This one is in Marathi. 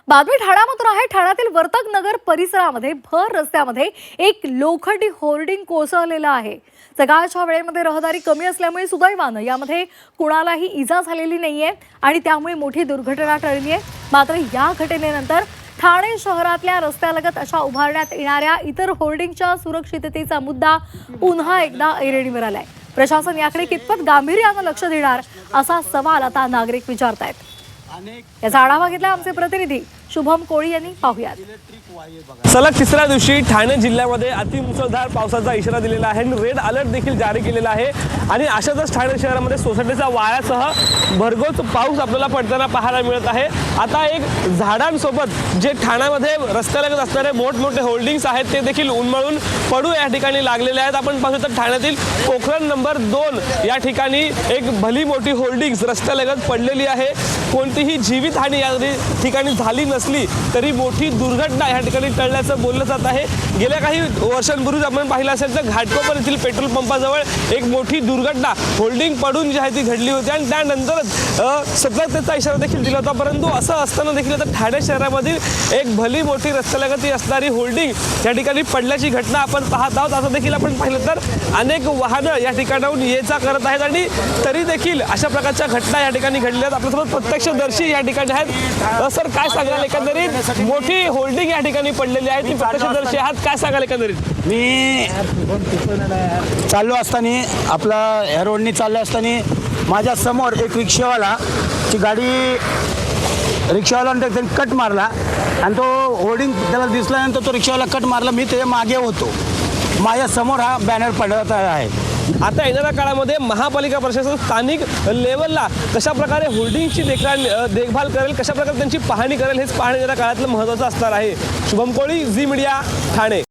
बातमी ठाण्यामधून आहे। ठाण्यातील वर्तक नगर परिसरामध्ये भर रस्त्यामध्ये एक लोखंडी होर्डिंग कोसळलेलं आहे। सकाळच्या वेळेमध्ये रहदारी कमी असल्यामुळे सुदैवानं यामध्ये कुणालाही इजा झालेली नाहीये आणि त्यामुळे मोठी दुर्घटना टळली आहे। मात्र या घटनेनंतर ठाणे शहरातल्या रस्त्यालगत अशा उभारण्यात येणाऱ्या इतर होर्डिंगच्या सुरक्षिततेचा मुद्दा पुन्हा एकदा ऐरणीवर आलाय। प्रशासन याकडे कितपत गांभीर्यानं लक्ष देणार असा सवाल आता नागरिक विचारतायत। याचा आढावा घेतला आमचे प्रतिनिधी शुभम कोळी यांनी। पाहूयात। सलग तिसऱ्या दिवशी ठाणे जिल्ह्यामध्ये अतिमुसळधार पावसाचा इशारा दिलेला आहे आणि रेड अलर्ट देखील जारी केलेला आहे। आणि अशातच ठाणे शहरामध्ये सोसायटीचा वाऱ्यासह भरघोस पाऊस आपल्याला पडताना पाहायला मिळत आहे। आता एक झाडांसोबत जे ठाण्यामध्ये रस्त्यालगत असणारे मोठमोठे होल्डिंग्स आहेत ते देखील उन्मळून पडू या ठिकाणी लागलेले आहेत। आपण पाहू शकतो ठाण्यातील पोखरण नंबर 2 या ठिकाणी एक भली मोठी होल्डिंग्स रस्त्यालगत पडलेली आहे। कोणतीही जीवितहानी या ठिकाणी झाली नसली तरी मोठी दुर्घटना या ठिकाणी टळल्याचं बोललं जात आहे। गेल्या काही वर्षांपूर्वी आपण पाहिलं असेल तर घाटकोपर येथील पेट्रोल पंपाजवळ एक मोठी दुर्घटना होल्डिंग पडून जी आहे ती घडली होती आणि त्यानंतरच सतर्कतेचा इशारा देखील दिला होता। परंतु असं असताना देखील आता ठाणे शहरामधील एक भली मोठी रस्त्यालगत असणारी होल्डिंग या ठिकाणी पडल्याची घटना आपण पाहत आहोत। असं देखील आपण पाहिलं तर अनेक वाहनं या ठिकाणाहून ये जा करत आहेत आणि तरी देखील अशा प्रकारच्या घटना या ठिकाणी घडल्या आहेत। आपल्यासोबत प्रत्यक्षदर्शी या ठिकाणी आहेत। सर काय सांगाल, एकंदरीत मोठी होल्डिंग या ठिकाणी पडलेली आहे, ती प्रत्यक्षदर्शी आहात, काय सांगाल एकंदरीत? मी चाललो असताना आपला ह्या रोडनी चाललो असताना माझ्या समोर एक रिक्षावालाची गाडी रिक्षावाल्याने त्यांनी कट मारला आणि तो होर्डिंग त्याला दिसल्यानंतर तो रिक्षावाला कट मारला। मी ते मागे होतो, माझ्या समोर हा बॅनर पडत आहे। आता येणाऱ्या काळामध्ये महापालिका प्रशासन स्थानिक लेवलला कशा प्रकारे होल्डिंगची देखभाल करेल, कशा प्रकारे त्यांची पाहणी करेल, हेच पाहणी येणाऱ्या काळातलं महत्त्वाचं असणार आहे। शुभम कोळी, झी मीडिया, ठाणे।